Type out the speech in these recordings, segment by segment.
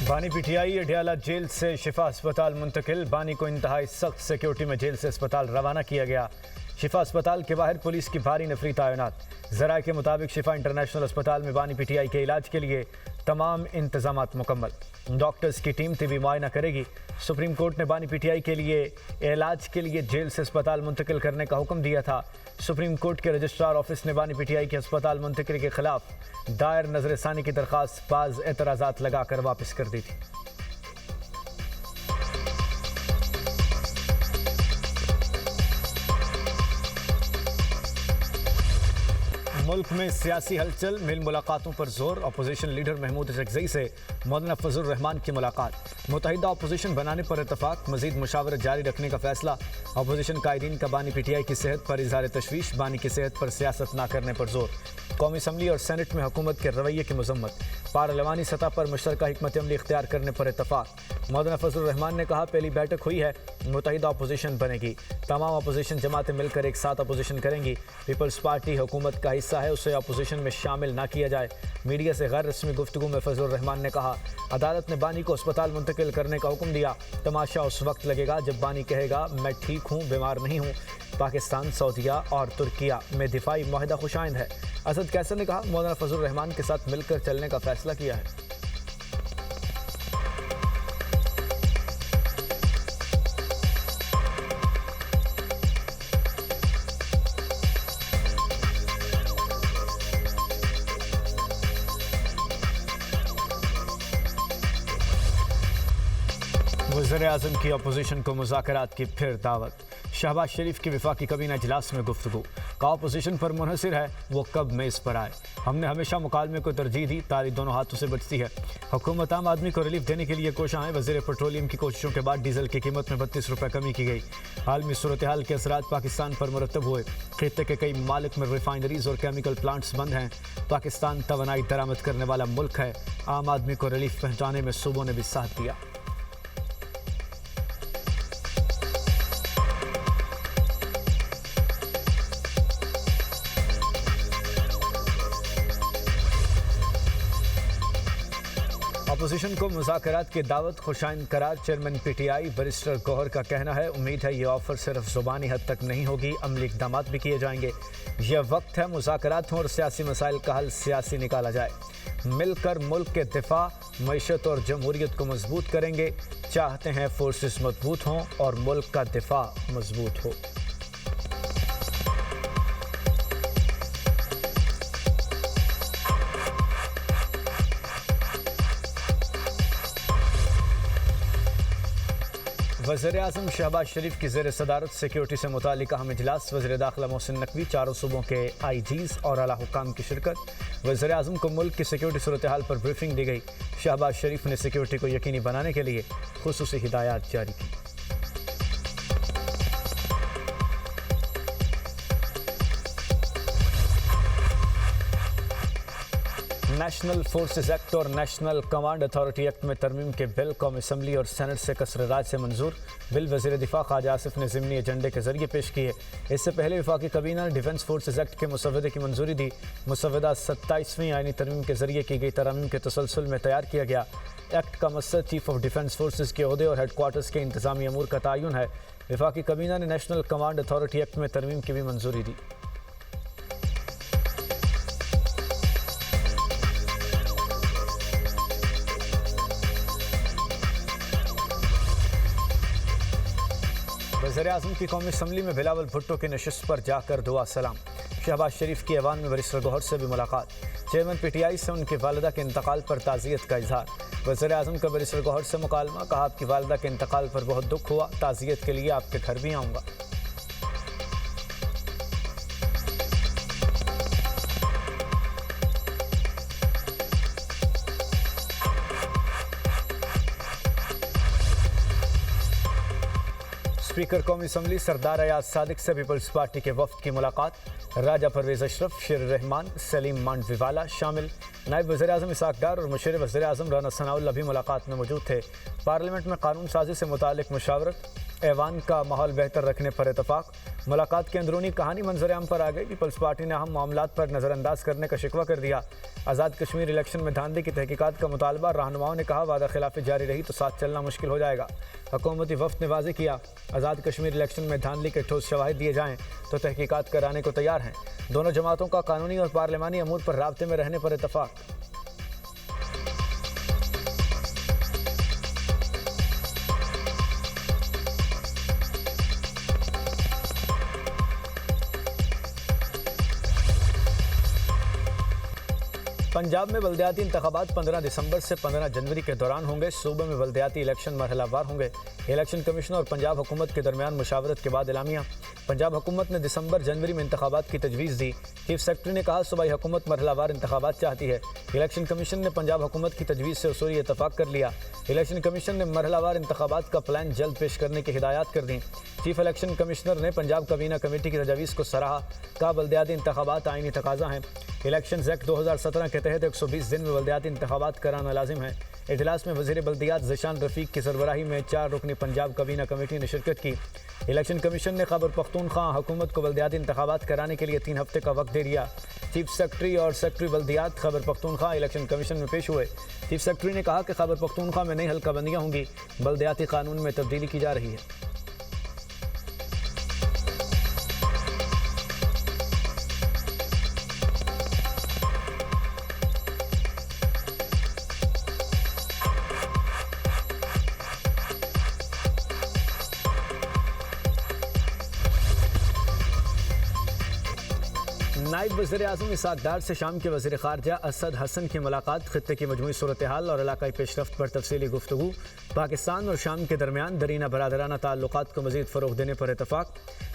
बानी PTI Adiala jail से शिफा अस्पताल मुंतकिल। बानी को इंतहाई सख्त सिक्योरिटी में जेल से अस्पताल रवाना किया गया। शिफा अस्पताल के बाहर पुलिस की भारी नफरी तैनात। जराये के मुताबिक शिफा इंटरनेशनल अस्पताल में बानी पीटीआई के इलाज के लिए तमाम इंतजामात मुकम्मल। डॉक्टर्स की टीम तिबी मुआयना करेगी। सुप्रीम कोर्ट ने बानी पीटीआई के लिए इलाज के लिए जेल से अस्पताल मुंतकिल करने का हुक्म दिया था। सुप्रीम कोर्ट के रजिस्ट्रार ऑफिस ने बानी पीटीआई के अस्पताल मुंतकिल के खिलाफ दायर नजरसानी की दरख्वास्त बाज एतराज़ात लगाकर वापस कर दी थी। मुल्क में सियासी हलचल, मिल मुलाकातों पर जोर। अपोजिशन लीडर महमूद अशरफजई से मौलाना फजल रहमान की मुलाकात। मुतहिदा अपोजिशन बनाने पर इतफाक, मजीद मुशावरत जारी रखने का फैसला। अपोजिशन कायदीन का बानी पीटीआई की सेहत पर इजहार तशवीश। बानी की सेहत पर सियासत न करने पर जोर। कौमी असम्बली और सेनेट में हुकूमत के रवैये की मजम्मत। पार्लिमानी सतह पर मुश्तरका हिकमत अमली इख्तियार करने पर इतफाक। मौलाना फजल रहमान ने कहा, पहली बैठक हुई है, मुतहिदा अपोजिशन बनेगी। तमाम अपोजिशन जमातें मिलकर एक साथ अपोजिशन करेंगी। पीपल्स पार्टी हुकूमत का हिस्सा है, उसे अपोजिशन में शामिल ना किया जाए। मीडिया से गैर रस्मी गुफ्तगू में फजल रहमान ने कहा, अदालत ने बानी को अस्पताल मुंतकिल करने का हुक्म दिया। तमाशा उस वक्त लगेगा जब बानी कहेगा मैं ठीक हूँ, बीमार नहीं हूँ। पाकिस्तान, सऊदीया और तुर्किया में दिफाई मुआहदा खुशाइंद है। असद कैसर ने कहा, मौलाना फजल रहमान के साथ मिलकर चलने का फैसला किया है। वज़ीर-ए-आज़म की अपोजिशन को मुज़ाकरात की फिर दावत। शहबाज शरीफ की वफाकी काबीना इजलास में गुफ्तगू। का अपोजिशन पर मुनहसिर है, वो कब मेज़ पर आए। हमने हमेशा मुकालमे को तरजीह दी, ताली दोनों हाथों से बचती है। हुकूमत आम आदमी को रिलीफ देने के लिए कोशिश है। वज़ीर पेट्रोलियम की कोशिशों के बाद डीजल की कीमत में 32 रुपये कमी की गई। आलमी सूरत हाल के असरात पाकिस्तान पर मुरतब हुए। खित्ते के कई मालिक में रिफाइनरीज और केमिकल प्लांट्स बंद हैं। पाकिस्तान तवानाई दरामद करने वाला मुल्क है। आम आदमी को रिलीफ पहुँचाने में सूबों ने भी साथ दिया। अपोजिशन को मुज़ाकरात की दावत, खुशाइंद करार। चेयरमैन पीटीआई बैरिस्टर गौहर का कहना है, उम्मीद है ये ऑफर सिर्फ ज़ुबानी हद तक नहीं होगी, अमली इक़दाम भी किए जाएंगे। यह वक्त है मुज़ाकरात हों और सियासी मसाइल का हल सियासी निकाला जाए। मिलकर मुल्क के दिफा, मईशत और जमहूरियत को मजबूत करेंगे। चाहते हैं फोर्सेस मजबूत हों और मुल्क का दिफा मजबूत हो। वज़ीर-ए-आज़म शहबाज शरीफ की ज़ेर सदारत सिक्योरिटी से मुतालिक अहम इजलास। वज़ीर दाखिला मोहसिन नकवी, चारों सूबों के आईजीज़ और आला हुक्काम की शिरकत। वज़ीर-ए-आज़म को मुल्क की सिक्योरिटी सूरत हाल पर ब्रीफिंग दी गई। शहबाज शरीफ ने सिक्योरिटी को यकीनी बनाने के लिए खुसूसी हिदायत जारी की। नेशनल फोर्सेस एक्ट और नेशनल कमांड अथॉरिटी एक्ट में तरमीम के बिल कौमी असम्बली और सेनेट से कसर राज से मंजूर। बिल वज़ीर दिफा ख्वाजा आसिफ ने ज़िमनी एजेंडे के जरिए पेश किए। इससे पहले वफाकी काबीना ने डिफेंस फोर्सेस एक्ट के मुसवदे की मंजूरी दी। मुसवदा 27वीं आईनी तरमीम के जरिए की गई तरमीम के तसलसल में तैयार किया गया। एक्ट का मकसद चीफ ऑफ डिफेंस फोर्सेस के ओहदे और हेडक्वार्टर्स के इंतजामी अमूर का तयन है। वफाकी काबीना ने नेशनल कमांड अथॉरिटी एक्ट में तरमीम की भी मंजूरी दी। वज़ीर-ए-आज़म की कौमी असम्बली में बिलावल भुट्टो की नशिस्त पर जाकर दुआ सलाम। शहबाज शरीफ की ऐवान में बैरिस्टर गौहर से भी मुलाकात। चेयरमैन पीटीआई से उनकी वालिदा के इंतकाल पर ताज़ियत का इजहार। वज़ीर-ए-आज़म का बैरिस्टर गौहर से मुकालमा, कहा आपकी वालिदा के इंतकाल पर बहुत दुख हुआ, ताज़ियत के लिए आपके घर भी आऊँगा। स्पीकर कौमी असम्बली सरदार अयाज सादिक से पीपल्स पार्टी के वफ्द की मुलाकात। राजा परवेज अशरफ, शेर रहमान, सलीम मांडवीवाला शामिल। नायब वज़ीर-ए-आज़म इसाक डार और मुशीर वज़ीर-ए-आज़म राना सनाउल्लाह भी मुलाकात में मौजूद थे। पार्लियामेंट में कानून साजी से मुतालिक मुशावरत, ऐवान का माहौल बेहतर रखने पर इतफाक। मुलाकात की अंदरूनी कहानी मंजर-ए-आम पर आ गई। पीपल्स पार्टी ने अहम मामलात पर नज़रअंदाज करने का शिकवा कर दिया। आज़ाद कश्मीर इलेक्शन में धांधली की तहकीकात का मुतालबा। रहनुमाओं ने कहा, वादा खिलाफी जारी रही तो साथ चलना मुश्किल हो जाएगा। हुकूमती वफ़द ने वाज़ेह किया, आज़ाद कश्मीर इलेक्शन में धांधली के ठोस शवाहिद दिए जाएँ तो तहकीकात कराने को तैयार हैं। दोनों जमातों का कानूनी और पार्लिमानी अमूर पर राब्ते में रहने पर इतफाक। पंजाब में बल्दियाती इंतखाबात 15 दिसंबर से 15 जनवरी के दौरान होंगे। सूबे में बल्दियाती इलेक्शन मरहलावार होंगे। इलेक्शन कमीशन और पंजाब हुकूमत के दरमियान मुशावरत के बाद एलामिया। पंजाब हुकूमत ने दिसंबर जनवरी में इंतखाबात की तजवीज़ दी। चीफ सेक्रेटरी ने कहा, सूबाई हुकूमत मरहलावार इंतखाबात चाहती है। इलेक्शन कमीशन ने पंजाब हुकूमत की तजवीज़ से उसूली इतफाक़ कर लिया। इलेक्शन कमीशन ने मरहलावार इंतखाबात का प्लान जल्द पेश करने की हिदायत कर दी। चीफ इलेक्शन कमिश्नर ने पंजाब काबीना कमेटी की तजवीज़ को सराहा। कहा, बल्दियाती इंतखाबात आईनी तकाजा हैं। इलेक्शन एक्ट 2017 के तहत 120 दिन में बल्दियाती इंतखाबात कराना लाजिम है। इजलास में वज़ीर बल्दियात ज़ीशान रफ़ीक की सरबराही में 4 रुकनी पंजाब काबीना कमेटी ने शिरकत की। इलेक्शन कमीशन ने खैबर पख्तूनख्वा हुकूमत को बल्दियाती इंतखाबात कराने के लिए 3 हफ्ते का वक्त दे दिया। चीफ सेक्रेटरी और सेक्रेटरी बल्दियात खैबर पख्तूनख्वा इलेक्शन कमीशन में पेश हुए। चीफ सेक्रेटरी ने कहा कि खैबर पख्तूनख्वा में नई हल्काबंदियाँ होंगी। बल्दियाती कानून में तब्दीली की जा रही है। नायब वज़ीर-ए-आज़म इसाक डार से शाम के वज़ीर ख़ारजा असद हसन की मुलाकात। ख़ित्ते की मजमूई सूरत हाल और इलाकाई पेशरफ्त पर तफसीली गुफ्तगू। पाकिस्तान और शाम के दरमियान दरीना बरादराना ताल्लुकात को मज़ीद फ़रोग़ देने पर इतफाक़।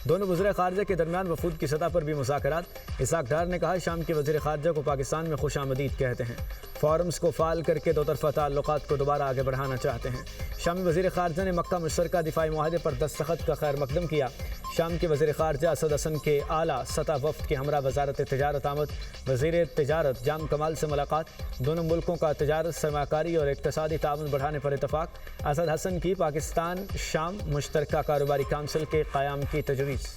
दोनों वज़ीर ख़ारजा के दरमियान वफूद की सतह पर भी मुज़ाकरात। इसाक डार ने कहा, शाम के वज़ीर ख़ारजा को पाकिस्तान में खुशामदीद कहते हैं। फ़ोरम्स को फ़ाल करके दो तरफ़ा ताल्लुकात को दोबारा आगे बढ़ाना चाहते हैं। शामी वज़ीर ख़ारजा ने मक्का मुश्तरका दिफ़ाई मुआहदे पर दस्तखत का खैर मकदम किया। शाम के वज़ीर ख़ारजा असद हसन के आला सतह वफ़द के हमरा वज़ारत तिजारत आमद। वज़ीर तिजारत जाम कमाल से मुलाकात। दोनों मुल्कों का तिजारत, सरमाकारी और इक़्तिसादी ताउन बढ़ाने पर इतफ़ाक़। असद हसन की पाकिस्तान शाम मुश्तरका कारोबारी काउंसिल के क़याम की तजवीज़।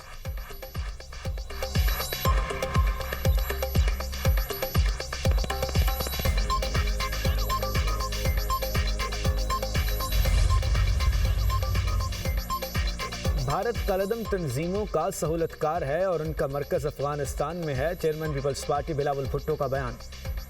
भारत कलदम तंजीमों का सहूलतकार है और उनका मरकज़ अफ़गानिस्तान में है। चेयरमैन पीपल्स पार्टी बिलावल भुट्टो का बयान।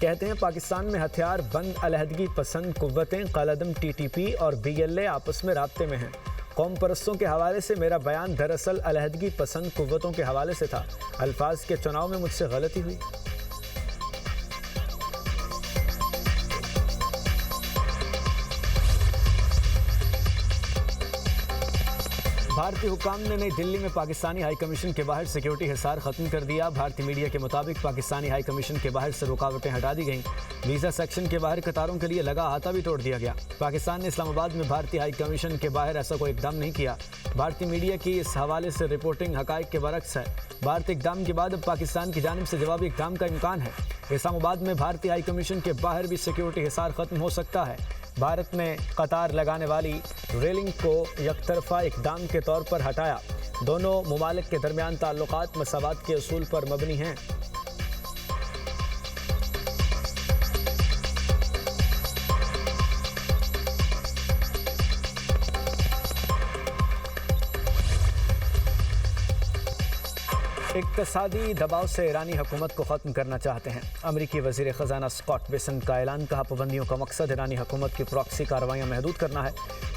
कहते हैं, पाकिस्तान में हथियार बंद अलहदगी पसंद कुव्वतें कलदम TTP और BLA आपस में राब्ते में हैं। कौम परस्तों के हवाले से मेरा बयान दरअसल अलहदगी पसंद कुव्वतों के हवाले से था। अल्फाज के चुनाव में मुझसे गलती हुई। भारतीय हुकाम ने नई दिल्ली में पाकिस्तानी हाई कमीशन के बाहर सिक्योरिटी हिसार खत्म कर दिया। भारतीय मीडिया के मुताबिक पाकिस्तानी हाई कमीशन के बाहर से रुकावटें हटा दी गईं। वीज़ा सेक्शन के बाहर कतारों के लिए लगा अहाता भी तोड़ दिया गया। पाकिस्तान ने इस्लामाबाद में भारतीय हाई कमीशन के बाहर ऐसा कोई इकदाम नहीं किया। भारतीय मीडिया की इस हवाले से रिपोर्टिंग हकायक के बरक्स है। भारतीय इकदाम के बाद अब पाकिस्तान की जानिब से जवाबी इकदाम का इम्कान है। इस्लामाबाद में भारतीय हाई कमीशन के बाहर भी सिक्योरिटी हिसार खत्म हो सकता है। भारत ने कतार लगाने वाली रेलिंग को यकतरफा इकदाम के तौर पर हटाया। दोनों मुमालिक के दरमियान ताल्लुकात मसावात के उसूल पर मबनी हैं। इक़्तिसादी दबाव से ईरानी हुकूमत को ख़त्म करना चाहते हैं। अमरीकी वज़ीर ख़जाना स्कॉट बेसेंट का ऐलान। कहा, पाबंदियों का मकसद ईरानी हुकूमत की प्रॉक्सी कार्रवाइयाँ महदूद करना है।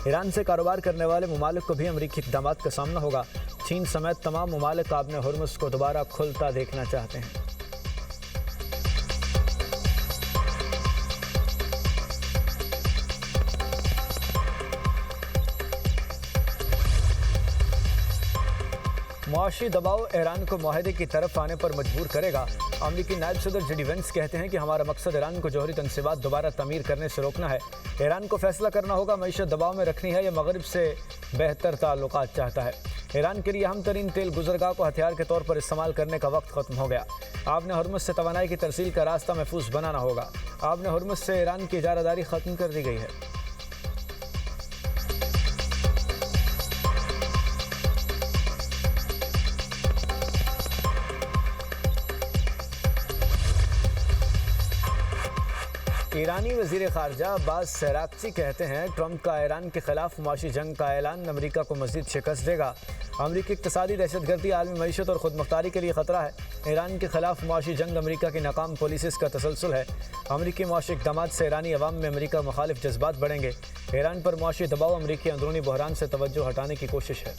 ईरान से कारोबार करने वाले ममालिक को भी अमरीकी इक़दामात का सामना होगा। चीन समेत तमाम ममालिक आबने हुर्मुज़ को दोबारा खुलता देखना चाहते हैं। मुआशी दबाव ईरान को मुआहदे की तरफ आने पर मजबूर करेगा। अमरीकी नायब सदर JD Vance कहते हैं कि हमारा मकसद ईरान को जौहरी तनसीबात दोबारा तमीर करने से रोकना है। ईरान को फैसला करना होगा मईशत दबाव में रखनी है या मगरिब से बेहतर ताल्लुकात चाहता है। ईरान के लिए अहम तरीन तेल गुजरगाह को हथियार के तौर पर इस्तेमाल करने का वक्त ख़त्म हो गया। आपने हुर्मुज़ से तवानाई की तरसील का रास्ता महफूज बनाना होगा। आबन हुर्मुज़ से ईरान की इजारादारी ख़त्म कर दी गई है। ईरानी वज़ीर ख़ारजा अब्बास अराग़ची कहते हैं ट्रंप का ईरान के खिलाफ मुआशी जंग का ऐलान अमरीका को मज़ीद शिकस्त देगा। अमरीकी इक़्तिसादी दहशतगर्दी आलमी मईशत और ख़ुद मुख्तारी के लिए ख़तरा है। ईरान के खिलाफ मुआशी जंग अमरीका की नाकाम पॉलिसीज़ का तसलसल है। अमरीकी मुआशी इक़दाम से ईरानी अवाम में अमरीका मुखालिफ जज्बात बढ़ेंगे। ईरान पर मुआशी दबाव अमरीकी अंदरूनी बहरान से तवज्जो हटाने की कोशिश है।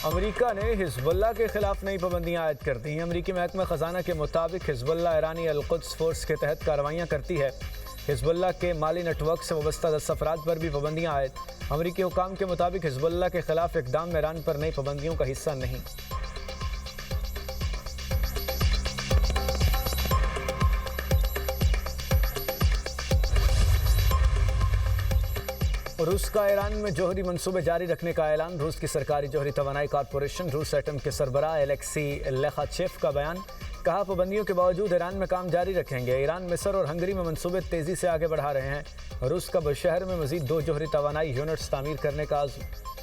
अमेरिका ने हिजबुल्लाह के खिलाफ नई पाबंदियां आयद कर दी। अमरीकी महकमा ख़जाना के मुताबिक हिजबुल्लाह ईरानी अल-कुद्स फोर्स के तहत कार्रवाइयाँ करती है। हिजबुल्लाह के माली नेटवर्क से वाबस्ता 10 अफराद पर भी पाबंदियाँ आयद। अमरीकी हुकाम के मुताबिक हिजबुल्लाह के खिलाफ इक़दाम ईरान पर नई पाबंदियों का हिस्सा नहीं। रूस का ईरान में जौहरी मंसूबे जारी रखने का ऐलान। रूस की सरकारी जौहरी तवानाई कॉरपोरेशन रूस एटम के सरबराह एलेक्सी लेखाचेफ का बयान। कहा पाबंदियों के बावजूद ईरान में काम जारी रखेंगे। ईरान, मिस्र और हंगरी में मंसूबे तेज़ी से आगे बढ़ा रहे हैं। रूस का बुशहर में मज़ीद 2 जौहरी तवानाई यूनिट्स तामीर करने का आज़म।